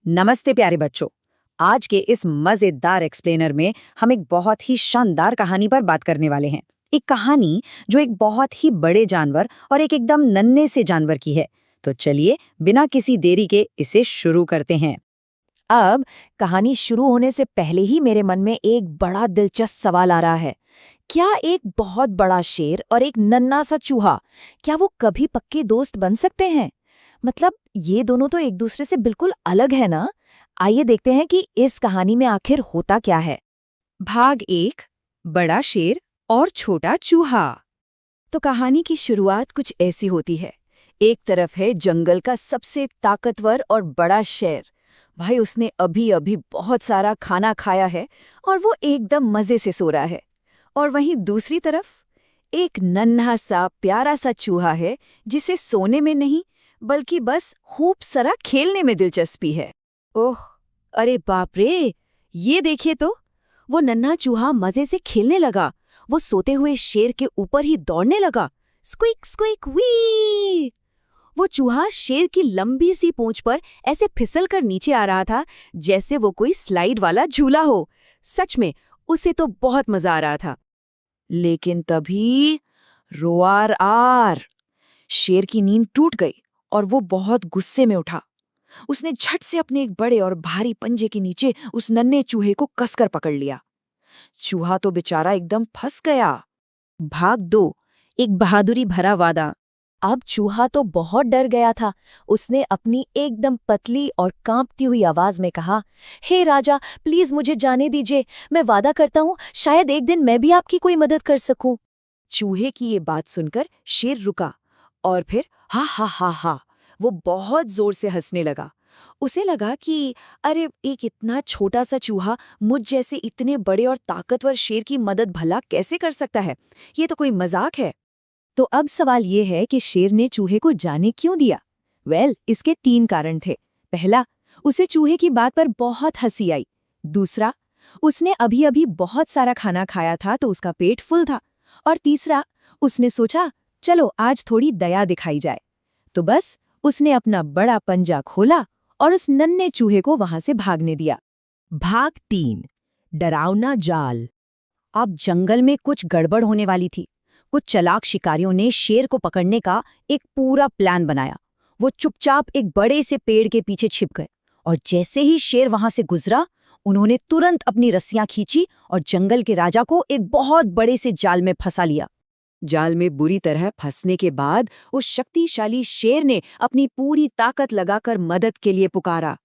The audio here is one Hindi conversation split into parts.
नमस्ते प्यारे बच्चों। आज के इस मजेदार एक्सप्लेनर में हम एक बहुत ही शानदार कहानी पर बात करने वाले हैं। एक कहानी जो एक बहुत ही बड़े जानवर और एक एकदम नन्हे से जानवर की है। तो चलिए बिना किसी देरी के इसे शुरू करते हैं। अब कहानी शुरू होने से पहले ही मेरे मन में एक बड़ा दिलचस्प सवाल आ रहा है। क्या एक बहुत बड़ा शेर और एक नन्हा सा चूहा, क्या वो कभी पक्के दोस्त बन सकते हैं? मतलब ये दोनों तो एक दूसरे से बिल्कुल अलग है ना। आइए देखते हैं कि इस कहानी में आखिर होता क्या है। भाग 1, बड़ा शेर और छोटा चूहा। तो कहानी की शुरुआत कुछ ऐसी होती है। एक तरफ है जंगल का सबसे ताकतवर और बड़ा शेर। भाई उसने अभी अभी बहुत सारा खाना खाया है और वो एकदम मजे से सो रहा है। और वहीं दूसरी तरफ एक नन्हा सा प्यारा सा चूहा है जिसे सोने में नहीं बल्कि बस खूब सारा खेलने में दिलचस्पी है। ओह, अरे बाप रे, ये देखिए तो, वो नन्हा चूहा मजे से खेलने लगा। वो सोते हुए शेर के ऊपर ही दौड़ने लगा। Squeak squeak we! वो चूहा शेर की लंबी सी पूंछ पर ऐसे फिसल कर नीचे आ रहा था जैसे वो कोई स्लाइड वाला झूला हो। सच में उसे तो बहुत मजा आ रहा था। लेकिन तभी रोआर आर! शेर की नींद टूट गई और वो बहुत गुस्से में उठा। उसने झट से अपने एक बड़े और भारी पंजे के नीचे उस नन्हे चूहे को कसकर पकड़ लिया। चूहा तो बेचारा एकदम फंस गया। भाग 2, एक बहादुरी भरा वादा। अब चूहा तो बहुत डर गया था। उसने अपनी एकदम पतली और कांपती हुई आवाज में कहा, हे राजा, प्लीज मुझे जाने दीजिए। मैं वादा करता हूँ शायद एक दिन मैं भी आपकी कोई मदद कर सकूं। चूहे की ये बात सुनकर शेर रुका और फिर हा हा हा हा वो बहुत जोर से हंसने लगा। उसे लगा कि अरे, एक इतना छोटा सा चूहा मुझ जैसे इतने बड़े और ताकतवर शेर की मदद भला कैसे कर सकता है? ये तो कोई मजाक है। तो अब सवाल ये है कि शेर ने चूहे को जाने क्यों दिया? इसके 3 कारण थे। पहला, उसे चूहे की बात पर बहुत हंसी आई। दूसरा, उसने अभी अभी बहुत सारा खाना खाया था तो उसका पेट फुल था। और तीसरा, उसने सोचा चलो आज थोड़ी दया दिखाई जाए। तो बस उसने अपना बड़ा पंजा खोला और उस नन्हे चूहे को वहां से भागने दिया। भाग 3, डरावना जाल। अब जंगल में कुछ गड़बड़ होने वाली थी। कुछ चालाक शिकारियों ने शेर को पकड़ने का एक पूरा प्लान बनाया। वो चुपचाप एक बड़े से पेड़ के पीछे छिप गए और जैसे ही शेर वहां से गुजरा, उन्होंने तुरंत अपनी रस्सियां खींची और जंगल के राजा को एक बहुत बड़े से जाल में फंसा लिया। जाल में बुरी तरह फंसने के बाद उस शक्तिशाली शेर ने अपनी पूरी ताकत लगाकर मदद के लिए पुकारा।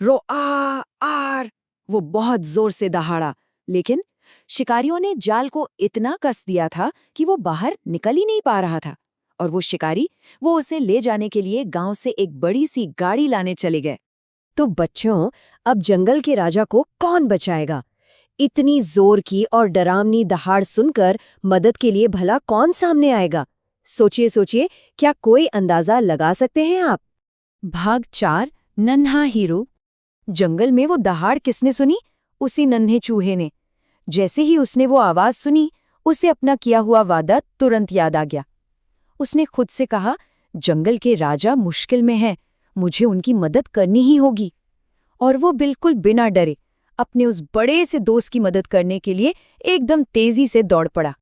रो आ आर! वो बहुत जोर से दहाड़ा, लेकिन शिकारियों ने जाल को इतना कस दिया था कि वो बाहर निकल ही नहीं पा रहा था। और वो शिकारी वो उसे ले जाने के लिए गांव से एक बड़ी सी गाड़ी लाने चले गए। तो बच्चों, अब जंगल के राजा को कौन बचाएगा? इतनी जोर की और डरावनी दहाड़ सुनकर मदद के लिए भला कौन सामने आएगा? सोचिए सोचिए, क्या कोई अंदाजा लगा सकते हैं आप? भाग 4, नन्हा हीरो। जंगल में वो दहाड़ किसने सुनी? उसी नन्हे चूहे ने। जैसे ही उसने वो आवाज सुनी, उसे अपना किया हुआ वादा तुरंत याद आ गया। उसने खुद से कहा, जंगल के राजा मुश्किल में हैं, मुझे उनकी मदद करनी ही होगी। और वो बिल्कुल बिना डरे अपने उस बड़े से दोस्त की मदद करने के लिए एकदम तेजी से दौड़ पड़ा।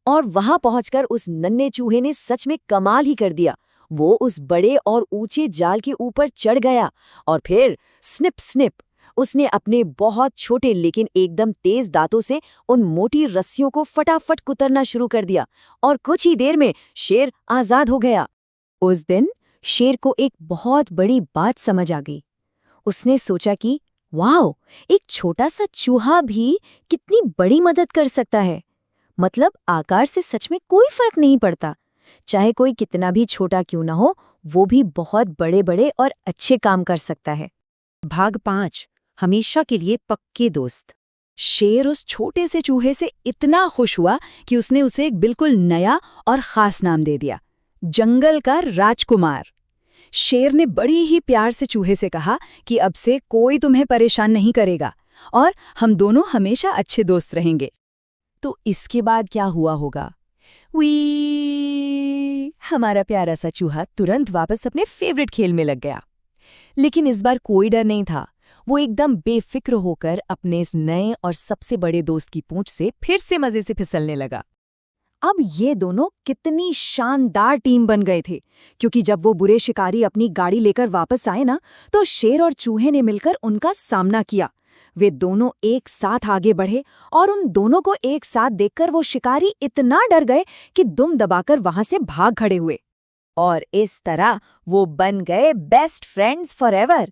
और वहां पहुंचकर उस नन्हे चूहे ने सच में कमाल ही कर दिया। वो उस बड़े और ऊंचे जाल के ऊपर चढ़ गया और फिर स्निप स्निप उसने अपने बहुत छोटे लेकिन एकदम तेज दांतों से उन मोटी रस्सियों को फटाफट कुतरना शुरू कर दिया और कुछ ही देर में शेर आजाद हो गया। उस दिन शेर को एक बहुत बड़ी बात समझ आ गई। उसने सोचा कि वाओ, एक छोटा सा चूहा भी कितनी बड़ी मदद कर सकता है। मतलब आकार से सच में कोई फर्क नहीं पड़ता। चाहे कोई कितना भी छोटा क्यों ना हो, वो भी बहुत बड़े बड़े और अच्छे काम कर सकता है। भाग 5, हमेशा के लिए पक्के दोस्त। शेर उस छोटे से चूहे से इतना खुश हुआ कि उसने उसे एक बिल्कुल नया और खास नाम दे दिया, जंगल का राजकुमार। शेर ने बड़ी ही प्यार से चूहे से कहा कि अब से कोई तुम्हें परेशान नहीं करेगा और हम दोनों हमेशा अच्छे दोस्त रहेंगे। तो इसके बाद क्या हुआ होगा? वी! हमारा प्यारा सा चूहा तुरंत वापस अपने फेवरेट खेल में लग गया। लेकिन इस बार कोई डर नहीं था। वो एकदम बेफिक्र होकर अपने इस नए और सबसे बड़े दोस्त की पूंछ से फिर से मजे से फिसलने लगा। अब ये दोनों कितनी शानदार टीम बन गए थे, क्योंकि जब वो बुरे शिकारी अपनी गाड़ी लेकर वापस आए ना, तो शेर और चूहे ने मिलकर उनका सामना किया। वे दोनों एक साथ आगे बढ़े और उन दोनों को एक साथ देखकर वो शिकारी इतना डर गए कि दुम दबाकर वहां से भाग खड़े हुए। और इस तरह वो बन गए बेस्ट फ्रेंड्स फॉरएवर।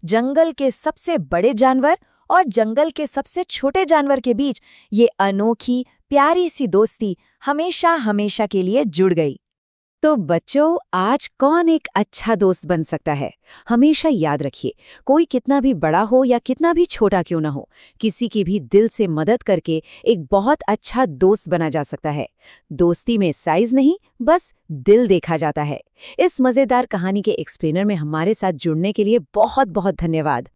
जंगल के सबसे बड़े जानवर और जंगल के सबसे छोटे जानवर के बीच ये अनोखी प्यारी सी दोस्ती हमेशा हमेशा के लिए जुड़ गई। तो बच्चों, आज कौन एक अच्छा दोस्त बन सकता है? हमेशा याद रखिए, कोई कितना भी बड़ा हो या कितना भी छोटा क्यों ना हो, किसी की भी दिल से मदद करके एक बहुत अच्छा दोस्त बना जा सकता है। दोस्ती में साइज नहीं, बस दिल देखा जाता है। इस मजेदार कहानी के एक्सप्लेनर में हमारे साथ जुड़ने के लिए बहुत बहुत धन्यवाद।